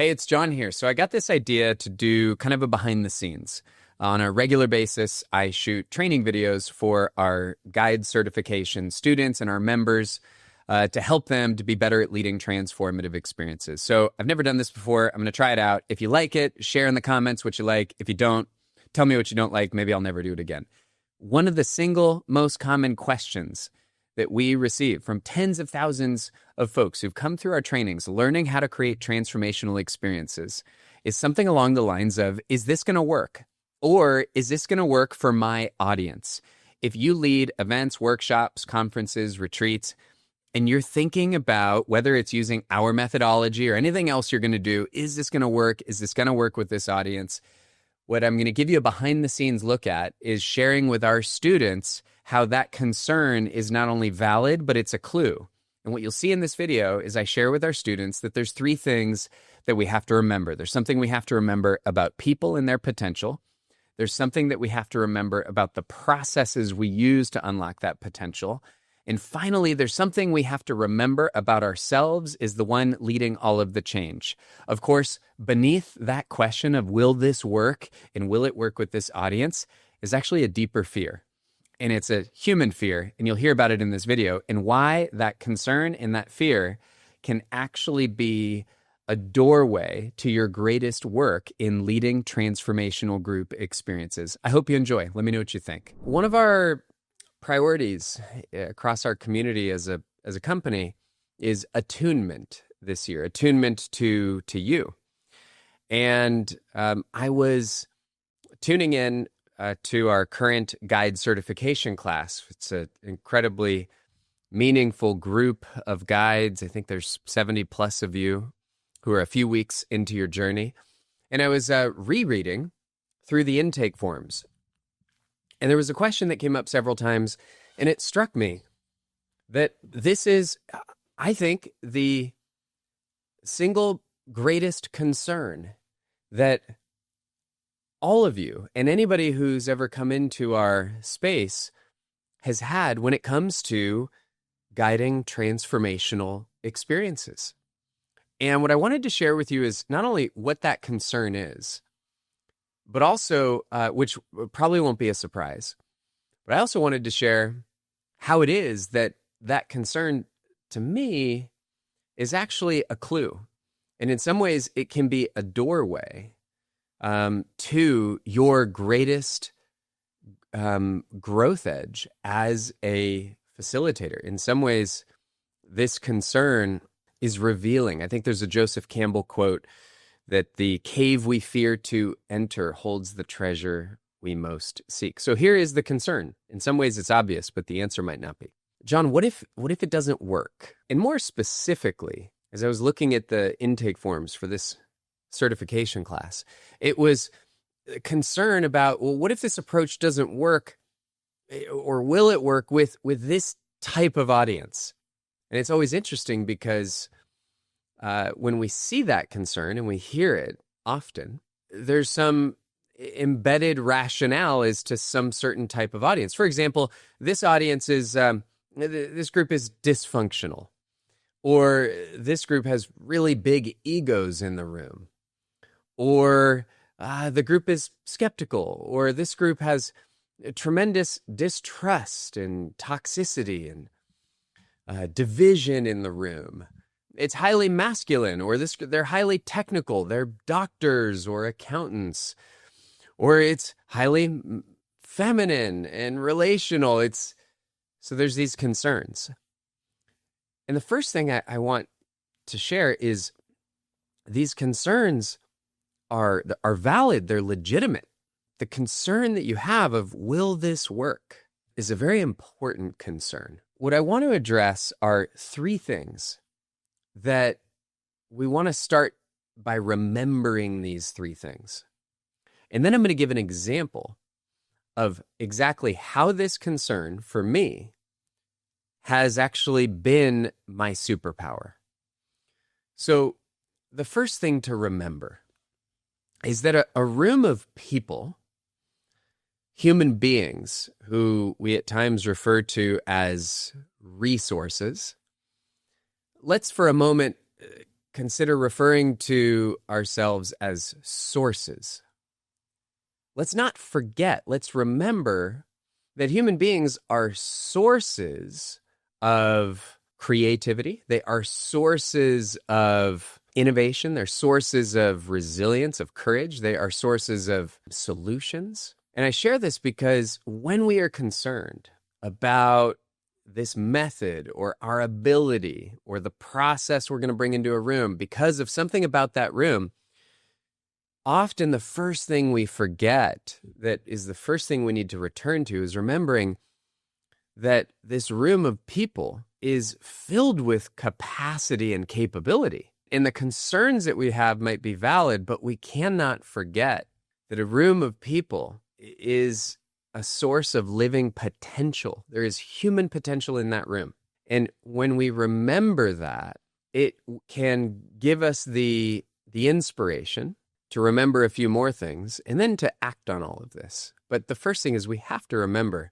Hey, it's John here. So I got this idea to do kind of a behind the scenes. On a regular basis, I shoot training videos for our guide certification students and our members to help them to be better at leading transformative experiences. So I've never done this before. I'm going to try it out. If you like it, share in the comments what you like. If you don't, tell me what you don't like. Maybe I'll never do it again. One of the single most common questions that we receive from tens of thousands of folks who've come through our trainings learning how to create transformational experiences is something along the lines of, is this going to work? Or is this going to work for my audience? If you lead events, workshops, conferences, retreats, and you're thinking about whether it's using our methodology or anything else you're going to do, is this going to work? Is this going to work with this audience? What I'm going to give you a behind the scenes look at is sharing with our students how that concern is not only valid, but it's a clue. And what you'll see in this video is I share with our students that there's three things that we have to remember. There's something we have to remember about people and their potential. There's something that we have to remember about the processes we use to unlock that potential. And finally, there's something we have to remember about ourselves is the one leading all of the change. Of course, beneath that question of will this work and will it work with this audience is actually a deeper fear. And it's a human fear, and you'll hear about it in this video, and why that concern and that fear can actually be a doorway to your greatest work in leading transformational group experiences. I hope you enjoy. Let me know what you think. One of our priorities across our community as a company is attunement this year, attunement to you. And I was tuning in to our current guide certification class. It's an incredibly meaningful group of guides. I think there's 70 plus of you who are a few weeks into your journey. And I was rereading through the intake forms. And there was a question that came up several times, and it struck me that this is, I think, the single greatest concern that all of you and anybody who's ever come into our space has had when it comes to guiding transformational experiences. And what I wanted to share with you is not only what that concern is, but also, which probably won't be a surprise, but I also wanted to share how it is that that concern, to me, is actually a clue. And in some ways, it can be a doorway to your greatest growth edge as a facilitator. In some ways, this concern is revealing. I think there's a Joseph Campbell quote that the cave we fear to enter holds the treasure we most seek. So here is the concern. In some ways, it's obvious, but the answer might not be. John, what if it doesn't work? And more specifically, as I was looking at the intake forms for this certification class, it was a concern about, well, what if this approach doesn't work, or will it work with this type of audience? And it's always interesting because when we see that concern and we hear it often, there's some embedded rationale as to some certain type of audience. For example, this audience is, this group is dysfunctional, or this group has really big egos in the room, or the group is skeptical, or this group has tremendous distrust and toxicity and division in the room. It's highly masculine, or they're highly technical. They're doctors or accountants, or it's highly feminine and relational. So there's these concerns. And the first thing I want to share is these concerns are valid. They're legitimate. The concern that you have of, will this work, is a very important concern. What I want to address are three things that we want to start by remembering these three things. And then I'm going to give an example of exactly how this concern, for me, has actually been my superpower. So the first thing to remember is that a room of people, human beings, who we at times refer to as resources, let's for a moment consider referring to ourselves as sources. Let's not forget, let's remember that human beings are sources of creativity. They are sources of innovation. They're sources of resilience, of courage. They are sources of solutions. And I share this because when we are concerned about this method or our ability or the process we're going to bring into a room because of something about that room, often the first thing we forget, that is the first thing we need to return to, is remembering that this room of people is filled with capacity and capability. And the concerns that we have might be valid, but we cannot forget that a room of people is a source of living potential. There is human potential in that room. And when we remember that, it can give us the inspiration to remember a few more things and then to act on all of this. But the first thing is we have to remember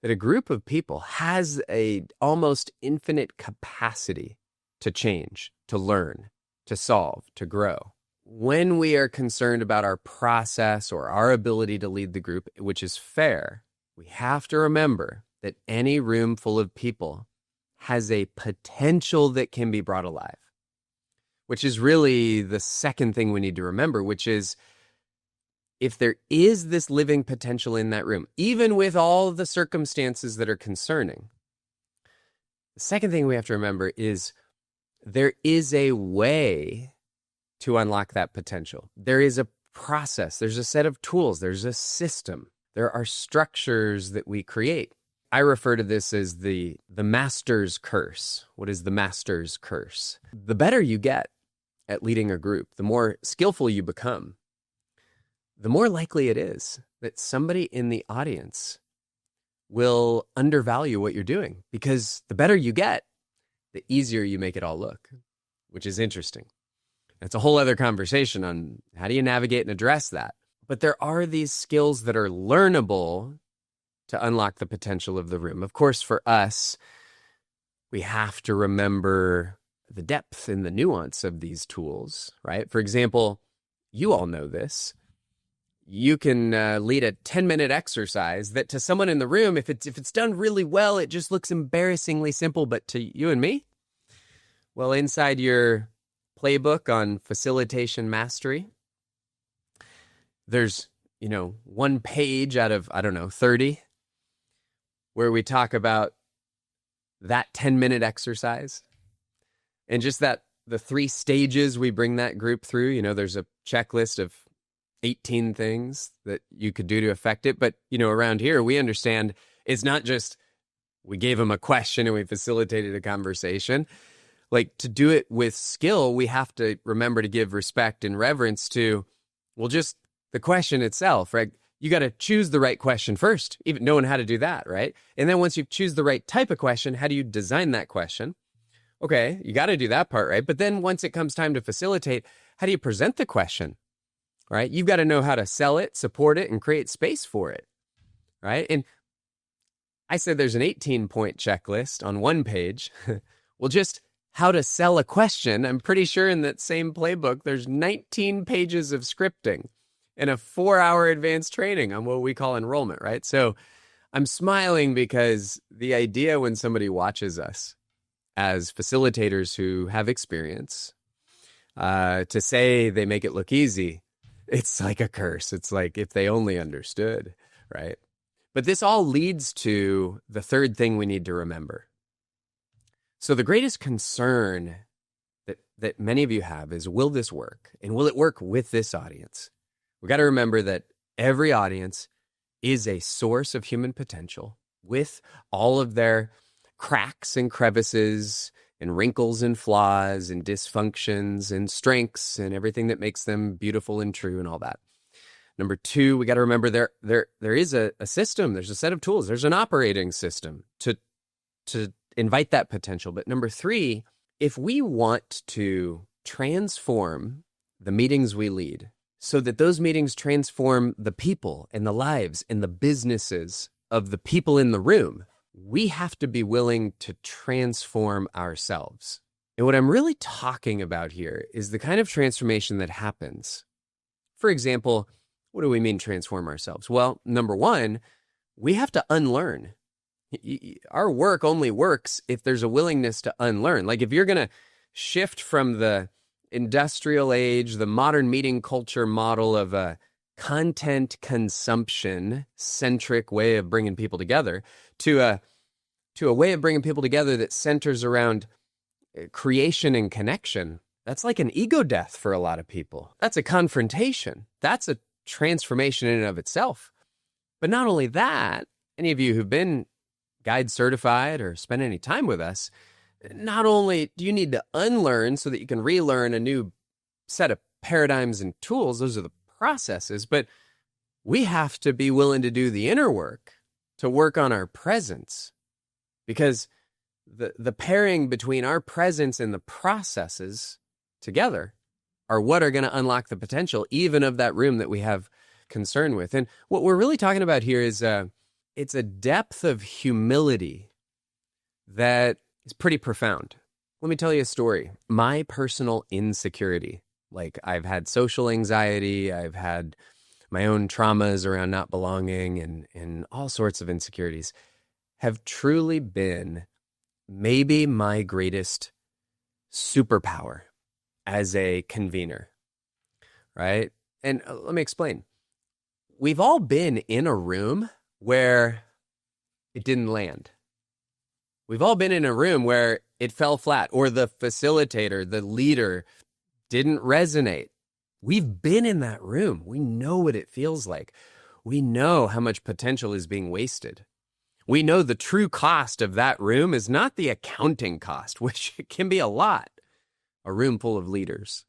that a group of people has a almost infinite capacity to change, to learn, to solve, to grow. When we are concerned about our process or our ability to lead the group, which is fair, we have to remember that any room full of people has a potential that can be brought alive, which is really the second thing we need to remember, which is if there is this living potential in that room, even with all the circumstances that are concerning, the second thing we have to remember is there is a way to unlock that potential. There is a process. There's a set of tools. There's a system. There are structures that we create. I refer to this as the master's curse. What is the master's curse? The better you get at leading a group, the more skillful you become, the more likely it is that somebody in the audience will undervalue what you're doing, because the better you get, the easier you make it all look, which is interesting. That's a whole other conversation on how do you navigate and address that. But there are these skills that are learnable to unlock the potential of the room. Of course, for us, we have to remember the depth and the nuance of these tools, right? For example, you all know this. You can lead a 10-minute exercise that to someone in the room, if it's done really well, it just looks embarrassingly simple. But to you and me, well, inside your playbook on facilitation mastery, there's, one page out of, 30, where we talk about that 10-minute exercise and just that the 3 stages we bring that group through. There's a checklist of 18 things that you could do to affect it. But, around here, we understand it's not just we gave them a question and we facilitated a conversation. Like, to do it with skill, we have to remember to give respect and reverence to, well, just the question itself, right? You got to choose the right question first, even knowing how to do that, right? And then once you choose the right type of question, how do you design that question? Okay, you got to do that part, right? But then once it comes time to facilitate, how do you present the question, right? You've got to know how to sell it, support it, and create space for it, right? And I said there's an 18-point checklist on one page. Well, just how to sell a question, I'm pretty sure in that same playbook, there's 19 pages of scripting and a 4-hour advanced training on what we call enrollment, right? So I'm smiling because the idea when somebody watches us as facilitators who have experience, to say they make it look easy, it's like a curse. It's like if they only understood, right? But this all leads to the third thing we need to remember. So the greatest concern that many of you have is, will this work? And will it work with this audience? We got to remember that every audience is a source of human potential with all of their cracks and crevices and wrinkles and flaws and dysfunctions and strengths and everything that makes them beautiful and true and all that. Number 2, we got to remember there is a system. There's a set of tools. There's an operating system to invite that potential. But number 3, if we want to transform the meetings we lead so that those meetings transform the people and the lives and the businesses of the people in the room, we have to be willing to transform ourselves. And what I'm really talking about here is the kind of transformation that happens. For example, what do we mean transform ourselves? Well, number one, we have to unlearn. Our work only works if there's a willingness to unlearn. Like if you're going to shift from the industrial age, the modern meeting culture model of a content consumption centric way of bringing people together to a way of bringing people together that centers around creation and connection, that's like an ego death for a lot of people. That's a confrontation. That's a transformation in and of itself. But not only that, any of you who've been guide certified or spent any time with us, not only do you need to unlearn so that you can relearn a new set of paradigms and tools, those are the processes, but we have to be willing to do the inner work to work on our presence, because the pairing between our presence and the processes together are what are going to unlock the potential even of that room that we have concern with. And what we're really talking about here is it's a depth of humility that is pretty profound. Let me tell you a story. My personal insecurity, like I've had social anxiety, I've had my own traumas around not belonging and all sorts of insecurities, have truly been maybe my greatest superpower as a convener, right? And let me explain. We've all been in a room where it didn't land. We've all been in a room where it fell flat, or the facilitator, the leader, didn't resonate. We've been in that room. We know what it feels like. We know how much potential is being wasted. We know the true cost of that room is not the accounting cost, which can be a lot. A room full of leaders.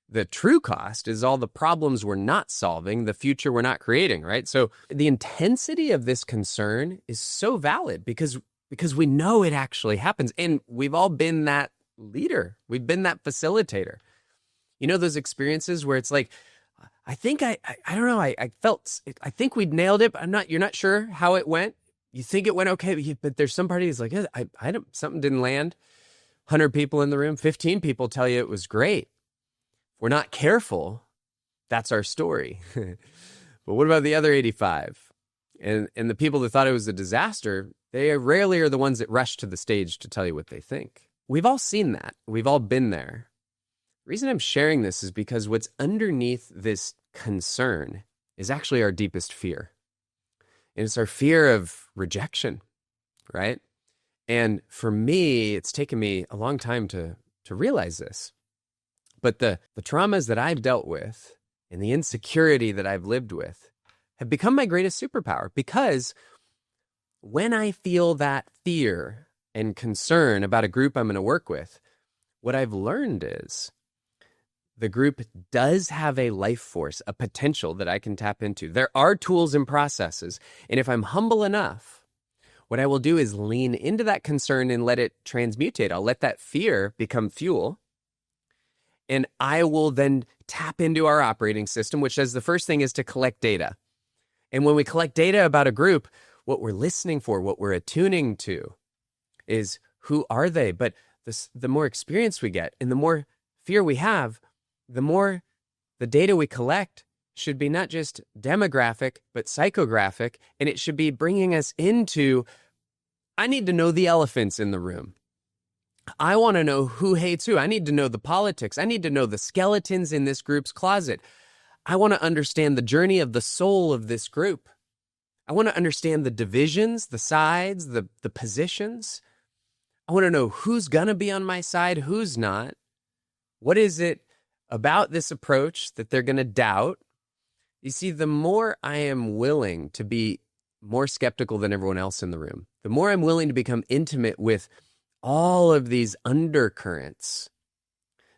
The true cost is all the problems we're not solving, the future we're not creating, right? So the intensity of this concern is so valid because we know it actually happens. And we've all been that leader. We've been that facilitator. You know, those experiences where it's like, I think I don't know, I felt, I think we'd nailed it, but you're not sure how it went. You think it went okay, but there's some party that's like, something didn't land. 100 people in the room, 15 people tell you it was great. If we're not careful, that's our story. But what about the other 85? And the people that thought it was a disaster, they rarely are the ones that rush to the stage to tell you what they think. We've all seen that. We've all been there. The reason I'm sharing this is because what's underneath this concern is actually our deepest fear. And it's our fear of rejection, right? And for me, it's taken me a long time to realize this. But the traumas that I've dealt with and the insecurity that I've lived with have become my greatest superpower, because when I feel that fear and concern about a group I'm going to work with, what I've learned is the group does have a life force, a potential that I can tap into. There are tools and processes. And if I'm humble enough, what I will do is lean into that concern and let it transmutate. I'll let that fear become fuel. And I will then tap into our operating system, which says the first thing is to collect data. And when we collect data about a group, what we're listening for, what we're attuning to is who are they? But the more experience we get and the more fear we have, the more the data we collect should be not just demographic, but psychographic. And it should be bringing us into, I need to know the elephants in the room. I want to know who hates who. I need to know the politics. I need to know the skeletons in this group's closet. I want to understand the journey of the soul of this group. I want to understand the divisions, the sides, the positions. I want to know who's going to be on my side, who's not. What is it about this approach that they're going to doubt? You see, the more I am willing to be more skeptical than everyone else in the room, the more I'm willing to become intimate with all of these undercurrents,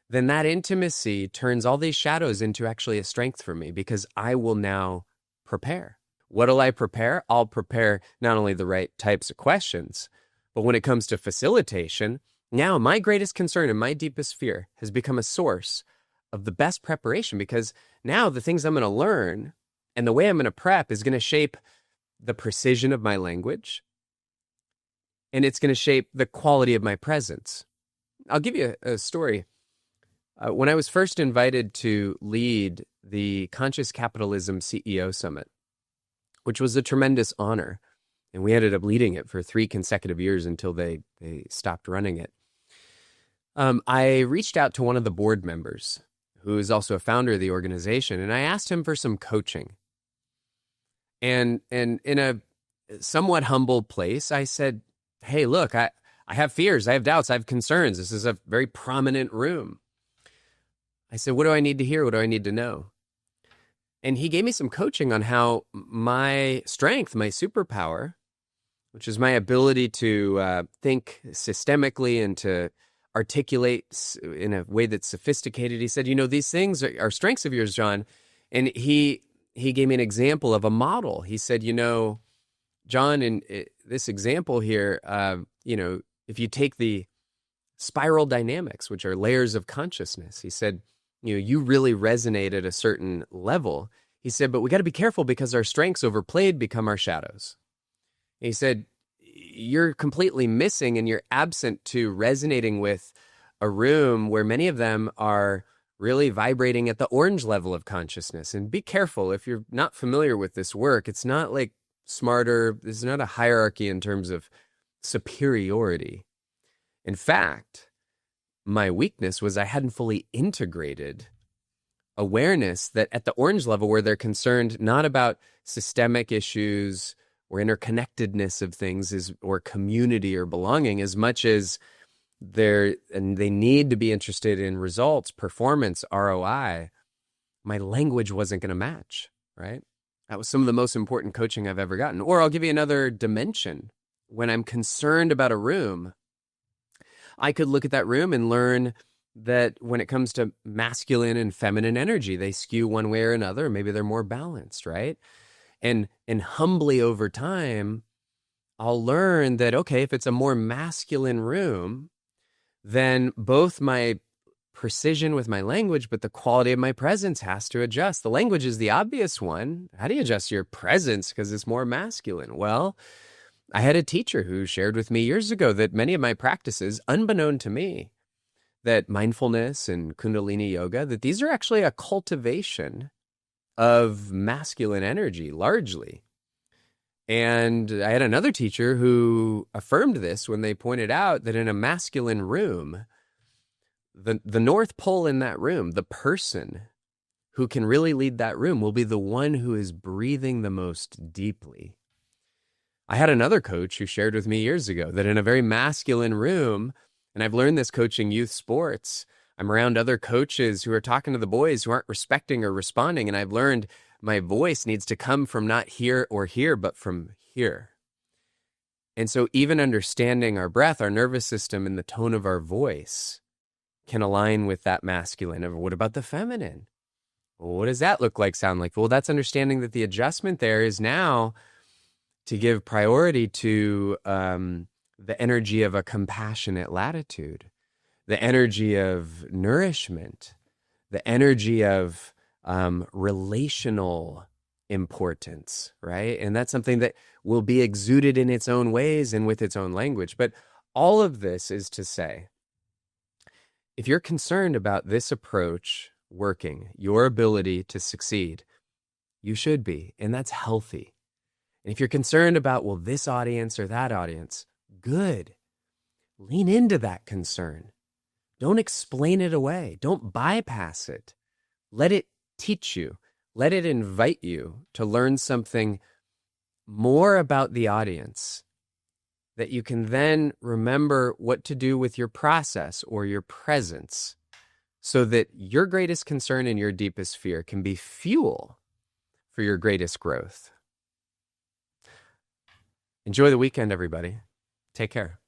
then that intimacy turns all these shadows into actually a strength for me, because I will now prepare. What'll I prepare? I'll prepare not only the right types of questions, but when it comes to facilitation, now my greatest concern and my deepest fear has become a source of the best preparation, because now the things I'm going to learn and the way I'm going to prep is going to shape the precision of my language, and it's going to shape the quality of my presence. I'll give you a story. When I was first invited to lead the Conscious Capitalism CEO Summit, which was a tremendous honor, and we ended up leading it for 3 consecutive years until they stopped running it. I reached out to one of the board members, who is also a founder of the organization, and I asked him for some coaching. And in a somewhat humble place, I said, hey, look, I have fears, I have doubts, I have concerns. This is a very prominent room. I said, what do I need to hear? What do I need to know? And he gave me some coaching on how my strength, my superpower, which is my ability to think systemically and to articulate in a way that's sophisticated. He said, these things are strengths of yours, John. And he gave me an example of a model. He said, John, in this example here, if you take the spiral dynamics, which are layers of consciousness, he said, you really resonate at a certain level. He said, but we got to be careful because our strengths overplayed become our shadows. He said, you're completely missing and you're absent to resonating with a room where many of them are really vibrating at the orange level of consciousness. And be careful, if you're not familiar with this work, it's not like smarter. There's not a hierarchy in terms of superiority. In fact, my weakness was I hadn't fully integrated awareness that at the orange level, where they're concerned not about systemic issues or interconnectedness of things or community or belonging, as much as they need to be interested in results, performance, ROI, my language wasn't going to match, right? That was some of the most important coaching I've ever gotten. Or I'll give you another dimension. When I'm concerned about a room, I could look at that room and learn that when it comes to masculine and feminine energy, they skew one way or another. Maybe they're more balanced, right? And humbly over time, I'll learn that, okay, if it's a more masculine room, then both my precision with my language, but the quality of my presence has to adjust. The language is the obvious one. How do you adjust your presence because it's more masculine? Well, I had a teacher who shared with me years ago that many of my practices, unbeknown to me, that mindfulness and Kundalini yoga, that these are actually a cultivation of masculine energy, largely. And I had another teacher who affirmed this when they pointed out that in a masculine room, the North Pole in that room, the person who can really lead that room will be the one who is breathing the most deeply. I had another coach who shared with me years ago that in a very masculine room, and I've learned this coaching youth sports, I'm around other coaches who are talking to the boys who aren't respecting or responding, and I've learned my voice needs to come from not here or here, but from here. And so even understanding our breath, our nervous system, and the tone of our voice can align with that masculine. Or what about the feminine? Well, what does that look like, sound like? Well, that's understanding that the adjustment there is now to give priority to the energy of a compassionate latitude, the energy of nourishment, the energy of relational importance, right? And that's something that will be exuded in its own ways and with its own language. But all of this is to say, if you're concerned about this approach working, your ability to succeed, you should be, and that's healthy. And if you're concerned about, well, this audience or that audience, good. Lean into that concern. Don't explain it away. Don't bypass it. Let it teach you. Let it invite you to learn something more about the audience that you can then remember what to do with your process or your presence so that your greatest concern and your deepest fear can be fuel for your greatest growth. Enjoy the weekend, everybody. Take care.